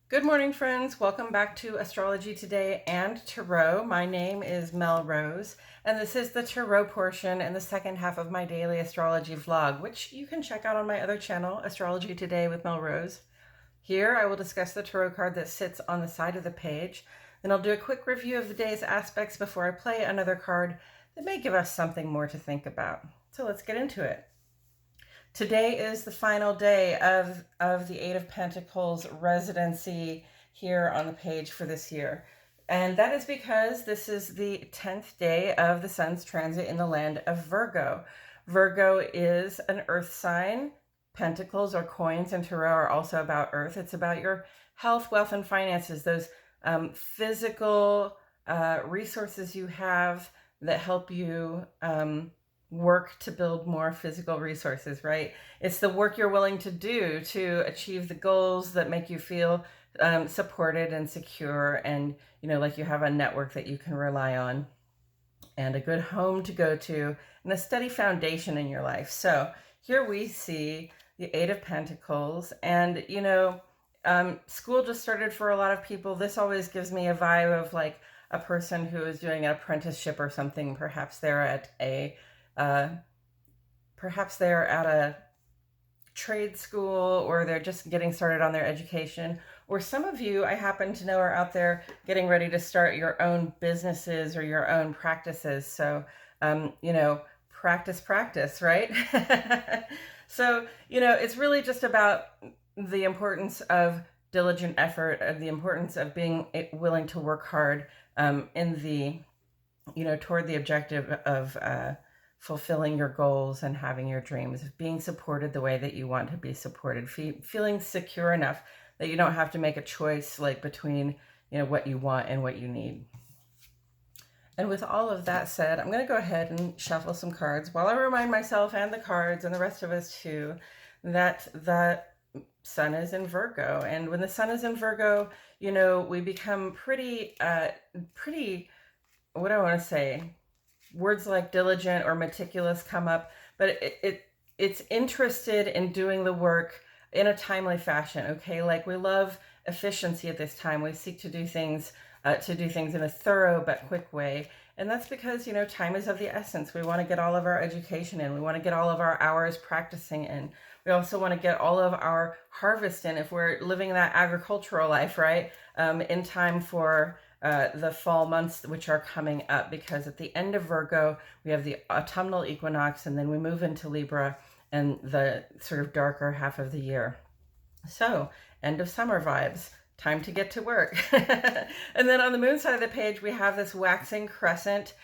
Good morning, friends. Welcome back to Astrology Today and Tarot. My name is Mel Rose, and this is the Tarot portion and the second half of my daily astrology vlog, which you can check out on my other channel, Astrology Today with Mel Rose. Here, I will discuss the tarot card that sits on the side of the page. Then I'll do a quick review of the day's aspects before I play another card that may give us something more to think about. So let's get into it. Today is the final day of the Eight of Pentacles residency here on the page for this year. And that is because this is the 10th day of the sun's transit in the land of Virgo. Virgo is an earth sign. Pentacles or coins in tarot are also about earth. It's about your health, wealth, and finances, those physical resources you have that help you work to build more physical resources, right? It's the work you're willing to do to achieve the goals that make you feel supported and secure, and like you have a network that you can rely on and a good home to go to and a steady foundation in your life. So here we see the Eight of Pentacles, and school just started for a lot of people. This always gives me a vibe of like a person who is doing an apprenticeship or something. Perhaps they're at a trade school, or they're just getting started on their education. Or some of you, I happen to know, are out there getting ready to start your own businesses or your own practices. So, practice, right? So, it's really just about the importance of diligent effort, of the importance of being willing to work hard in the, toward the objective of fulfilling your goals and having your dreams, of being supported the way that you want to be supported, feeling secure enough that you don't have to make a choice like between what you want and what you need. And with all of that said, I'm going to go ahead and shuffle some cards while I remind myself and the cards and the rest of us too that the sun is in Virgo. And when the sun is in Virgo, we become pretty, what do I want to say? Words like diligent or meticulous come up, but it's interested in doing the work in a timely fashion. Okay, like we love efficiency at this time. We seek to do things in a thorough but quick way, and that's because time is of the essence. We want to get all of our education in. We want to get all of our hours practicing in. We also want to get all of our harvest in if we're living that agricultural life, right? In time for the fall months, which are coming up, because at the end of Virgo, we have the autumnal equinox, and then we move into Libra and the sort of darker half of the year. So, end of summer vibes, time to get to work. And then on the moon side of the page, we have this waxing crescent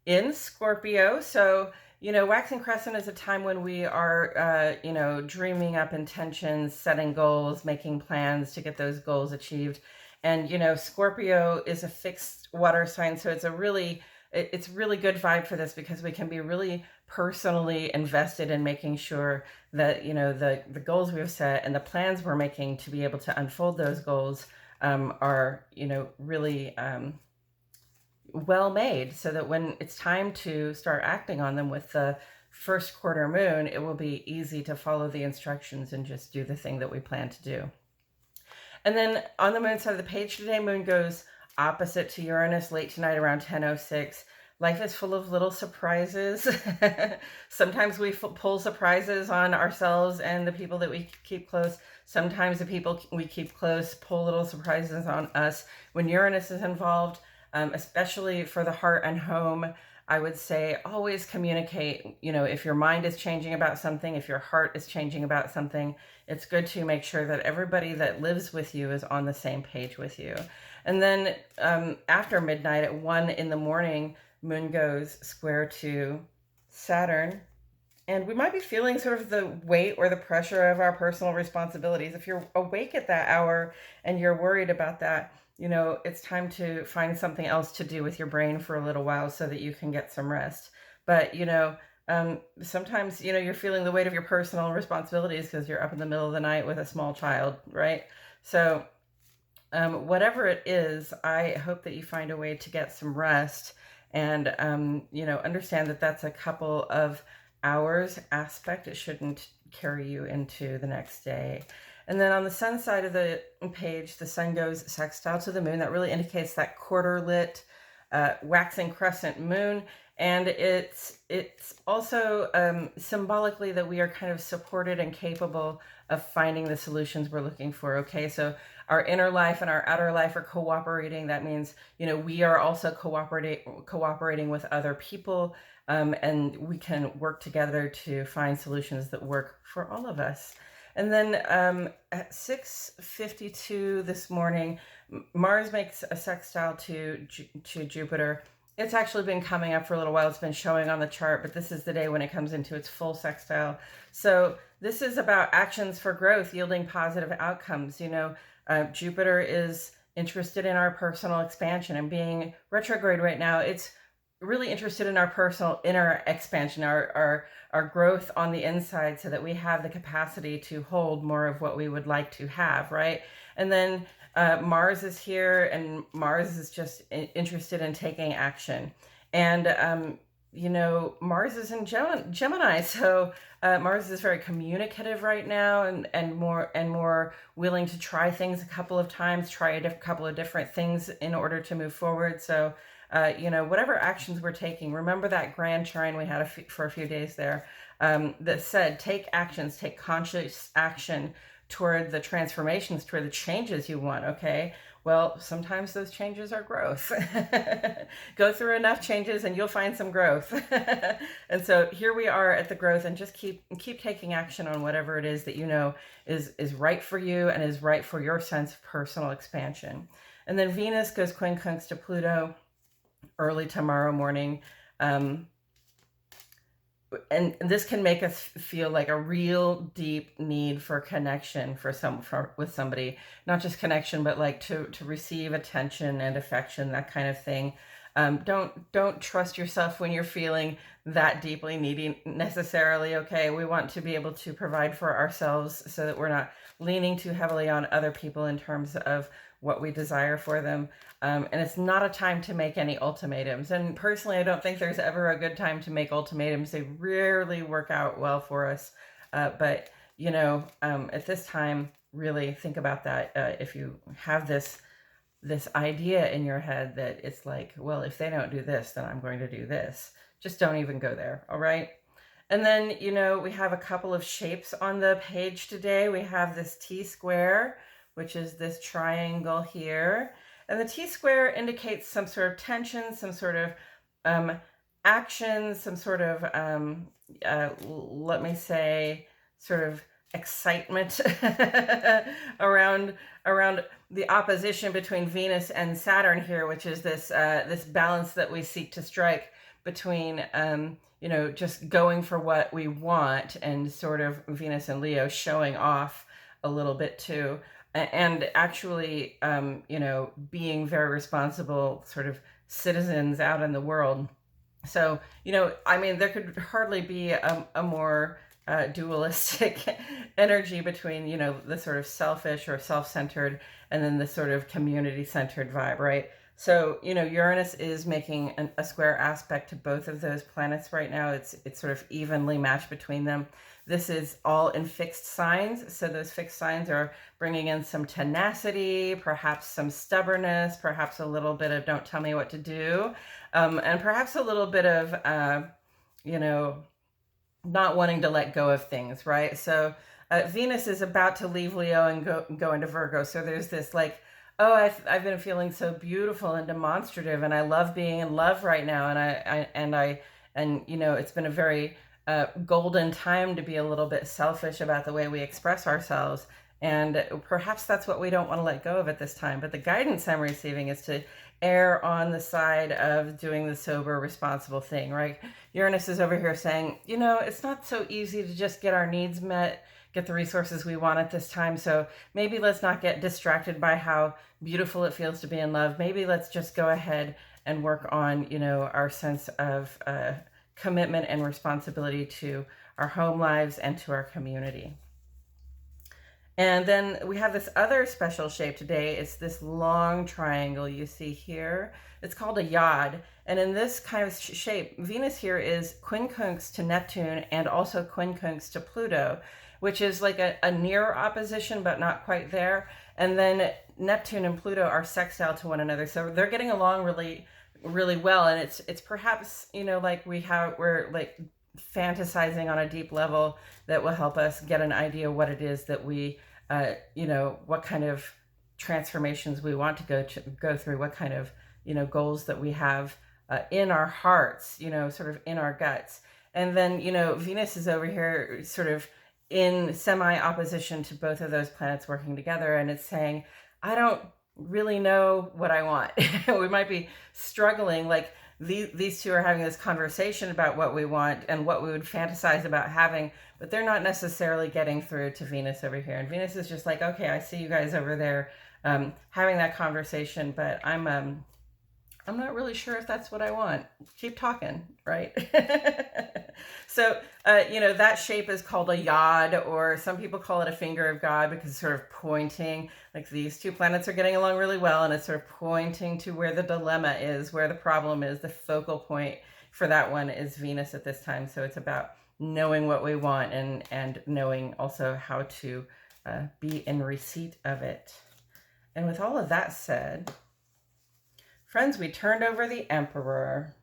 in Scorpio. So, waxing crescent is a time when we are, dreaming up intentions, setting goals, making plans to get those goals achieved. And, Scorpio is a fixed water sign, so it's really good vibe for this, because we can be really personally invested in making sure that, the goals we've set and the plans we're making to be able to unfold those goals are, really well made, so that when it's time to start acting on them with the first quarter moon, it will be easy to follow the instructions and just do the thing that we plan to do. And then on the moon side of the page today, moon goes opposite to Uranus late tonight around 10:06. Life is full of little surprises. Sometimes we pull surprises on ourselves and the people that we keep close. Sometimes the people we keep close pull little surprises on us. When Uranus is involved, especially for the heart and home, I would say always communicate. If your mind is changing about something, if your heart is changing about something, it's good to make sure that everybody that lives with you is on the same page with you. And then after midnight at 1 in the morning, moon goes square to Saturn. And we might be feeling sort of the weight or the pressure of our personal responsibilities. If you're awake at that hour and you're worried about that, it's time to find something else to do with your brain for a little while so that you can get some rest. But, sometimes, you're feeling the weight of your personal responsibilities because you're up in the middle of the night with a small child, right? So whatever it is, I hope that you find a way to get some rest and, understand that that's a couple of hours aspect. It shouldn't carry you into the next day. And then on the sun side of the page, the sun goes sextile to the moon. That really indicates that quarter lit waxing crescent moon. And it's also symbolically that we are kind of supported and capable of finding the solutions we're looking for. Okay, so our inner life and our outer life are cooperating. That means, we are also cooperating with other people, and we can work together to find solutions that work for all of us. And then at 6:52 this morning, Mars makes a sextile to Jupiter. It's actually been coming up for a little while. It's been showing on the chart, but this is the day when it comes into its full sextile. So this is about actions for growth, yielding positive outcomes. Jupiter is interested in our personal expansion, and being retrograde right now, it's really interested in our personal inner expansion, our growth on the inside, so that we have the capacity to hold more of what we would like to have, right? And then Mars is here, and Mars is just interested in taking action. And Mars is in Gemini, so Mars is very communicative right now, and more willing to try things a couple of times, try a couple of different things in order to move forward. So whatever actions we're taking, remember that grand trine we had for a few days there, that said, take actions, take conscious action toward the transformations, toward the changes you want. Okay, well, sometimes those changes are growth. Go through enough changes and you'll find some growth. And so here we are at the growth, and just keep taking action on whatever it is that is right for you and is right for your sense of personal expansion. And then Venus goes quincunx to Pluto early tomorrow morning. And this can make us feel like a real deep need for connection with somebody, not just connection, but like to receive attention and affection, that kind of thing. Don't trust yourself when you're feeling that deeply needy necessarily. Okay, we want to be able to provide for ourselves so that we're not leaning too heavily on other people in terms of what we desire for them. And it's not a time to make any ultimatums. And personally, I don't think there's ever a good time to make ultimatums. They rarely work out well for us. But at this time, really think about that. If you have this idea in your head that it's like, well, if they don't do this, then I'm going to do this. Just don't even go there. All right. And then, we have a couple of shapes on the page today. We have this T-square, which is this triangle here. And the T-square indicates some sort of tension, some sort of action, some sort of, let me say, sort of excitement around the opposition between Venus and Saturn here, which is this balance that we seek to strike between just going for what we want, and sort of Venus and Leo showing off a little bit too, and actually being very responsible sort of citizens out in the world. So there could hardly be a more dualistic energy between the sort of selfish or self-centered, and then the sort of community-centered vibe, right? So Uranus is making a square aspect to both of those planets right now. It's sort of evenly matched between them. This is all in fixed signs, so those fixed signs are bringing in some tenacity, perhaps some stubbornness, perhaps a little bit of don't tell me what to do, and perhaps a little bit of not wanting to let go of things, right? So Venus is about to leave Leo and go into Virgo. So there's this like, oh, I've been feeling so beautiful and demonstrative, and I love being in love right now, and it's been a very golden time to be a little bit selfish about the way we express ourselves, and perhaps that's what we don't want to let go of at this time. But the guidance I'm receiving is to err on the side of doing the sober, responsible thing, right? Uranus is over here saying, it's not so easy to just get our needs met, get the resources we want at this time. So maybe let's not get distracted by how beautiful it feels to be in love. Maybe let's just go ahead and work on, our sense of commitment and responsibility to our home lives and to our community. And then we have this other special shape today. It's this long triangle you see here. It's called a yod. And in this kind of shape, Venus here is quincunx to Neptune and also quincunx to Pluto, which is like a near opposition, but not quite there. And then Neptune and Pluto are sextile to one another. So they're getting along really, really well. And it's perhaps, like we're like fantasizing on a deep level that will help us get an idea what it is that we, what kind of transformations we want to go through, what kind of, goals that we have in our hearts, sort of in our guts. And then, Venus is over here sort of in semi-opposition to both of those planets working together. And it's saying, I don't really know what I want. We might be struggling. Like these two are having this conversation about what we want and what we would fantasize about having, but they're not necessarily getting through to Venus over here. And Venus is just like, okay, I see you guys over there having that conversation, but I'm not really sure if that's what I want. Keep talking, right? So, that shape is called a yod, or some people call it a finger of God, because it's sort of pointing, like these two planets are getting along really well, and it's sort of pointing to where the dilemma is, where the problem is. The focal point for that one is Venus at this time. So it's about knowing what we want and knowing also how to be in receipt of it. And with all of that said, friends, we turned over the Emperor.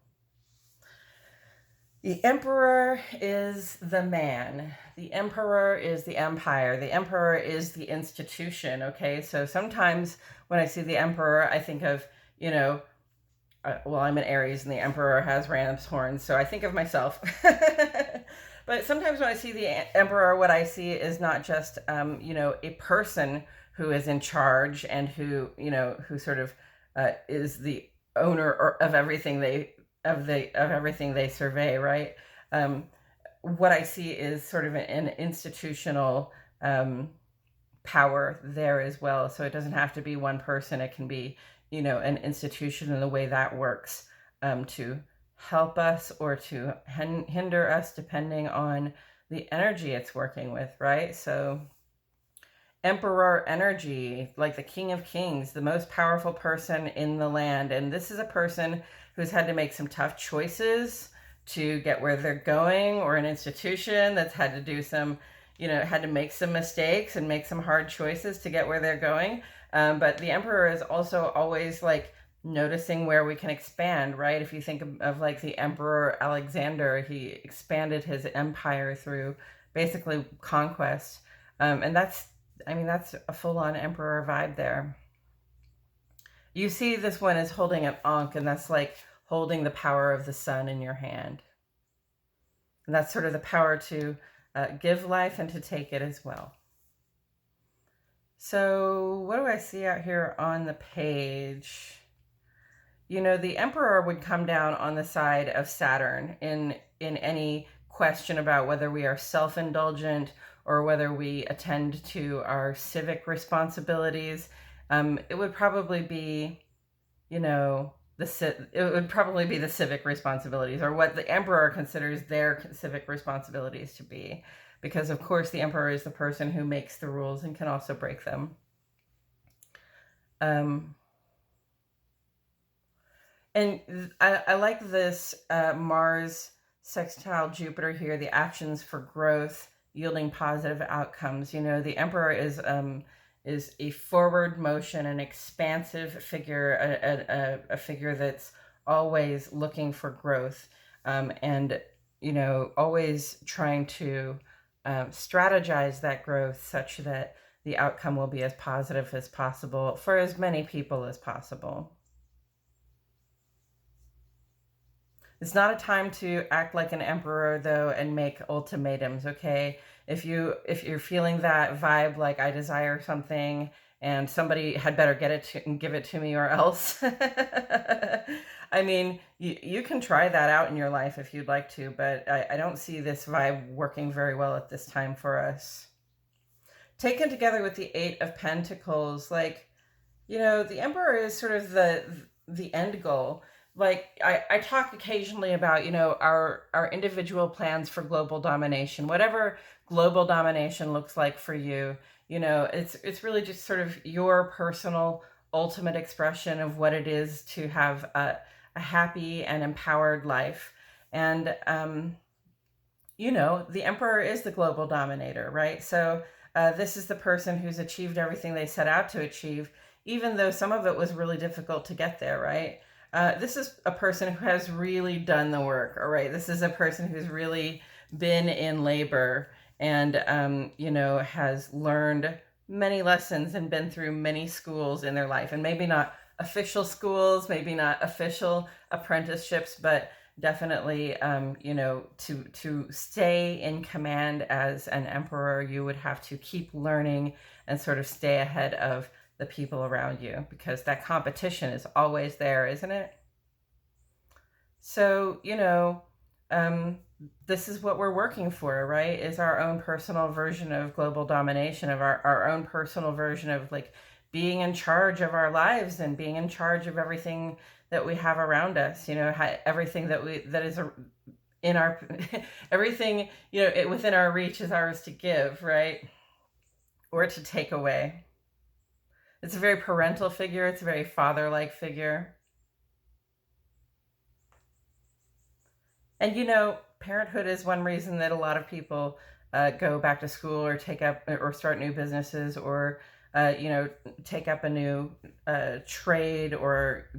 The Emperor is the man. The Emperor is the empire. The Emperor is the institution, okay? So sometimes when I see the Emperor, I think of, I'm an Aries and the Emperor has ram's horns, so I think of myself. But sometimes when I see the Emperor, what I see is not just, a person who is in charge and who sort of is the owner of everything everything they survey, right? What I see is sort of an institutional power there as well. So it doesn't have to be one person. It can be, an institution, and the way that works to help us or to hinder us, depending on the energy it's working with, right? So Emperor energy, like the King of Kings, the most powerful person in the land. And this is a person who's had to make some tough choices to get where they're going, or an institution that's had to do some, had to make some mistakes and make some hard choices to get where they're going. But the Emperor is also always like noticing where we can expand, right? If you think of like the Emperor Alexander, he expanded his empire through basically conquest. And that's a full-on Emperor vibe there. You see this one is holding an Ankh, and that's like holding the power of the sun in your hand. And that's sort of the power to give life and to take it as well. So what do I see out here on the page? The Emperor would come down on the side of Saturn in any question about whether we are self-indulgent or whether we attend to our civic responsibilities. It would probably be, the civic responsibilities, or what the Emperor considers their civic responsibilities to be. Because, of course, the Emperor is the person who makes the rules and can also break them. And I like this Mars sextile Jupiter here, the actions for growth, yielding positive outcomes. The Emperor is a forward motion, an expansive figure, a figure that's always looking for growth, and always trying to strategize that growth such that the outcome will be as positive as possible for as many people as possible. It's not a time to act like an emperor, though, and make ultimatums, okay? If you're feeling that vibe, like I desire something and somebody had better get it and give it to me or else. You can try that out in your life if you'd like to, but I don't see this vibe working very well at this time for us. Taken together with the Eight of Pentacles, the Emperor is sort of the end goal. Like I talk occasionally about, our individual plans for global domination, whatever global domination looks like for you. It's really just sort of your personal ultimate expression of what it is to have a happy and empowered life. And you know, the emperor is the global dominator, right? So this is the person who's achieved everything they set out to achieve, even though some of it was really difficult to get there, right? This is a person who has really done the work, all right? This is a person who's really been in labor and, you know, has learned many lessons and been through many schools in their life. And maybe not official schools, maybe not official apprenticeships, but definitely, you know, to stay in command as an emperor, you would have to keep learning and sort of stay ahead of the people around you, because that competition is always there, isn't it? So, you know, um, this is what we're working for, right? Is our own personal version of global domination, of our own personal version of like being in charge of our lives and being in charge of everything that we have around us, you know, everything that is in our, everything, you know, within our reach is ours to give, right? Or to take away. It's a very parental figure. It's a very father-like figure. And you know, parenthood is one reason that a lot of people go back to school or take up or start new businesses, or you know, take up a new trade, or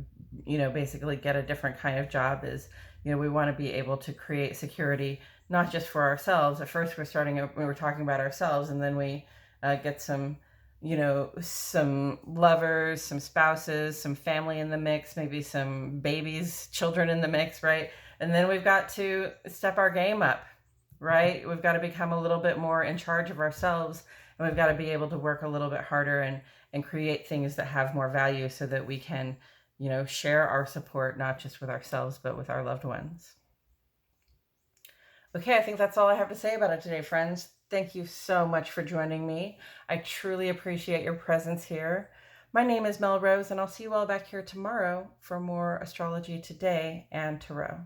you know, basically get a different kind of job. Is, you know, we want to be able to create security not just for ourselves. At first, we were talking about ourselves, and then we get some, you know, some lovers, some spouses, some family in the mix, maybe some babies, children in the mix, right? And then we've got to step our game up, right? We've got to become a little bit more in charge of ourselves, and we've got to be able to work a little bit harder and create things that have more value so that we can, you know, share our support, not just with ourselves, but with our loved ones. Okay, I think that's all I have to say about it today, friends. Thank you so much for joining me. I truly appreciate your presence here. My name is Mel Rose, and I'll see you all back here tomorrow for more Astrology Today and Tarot.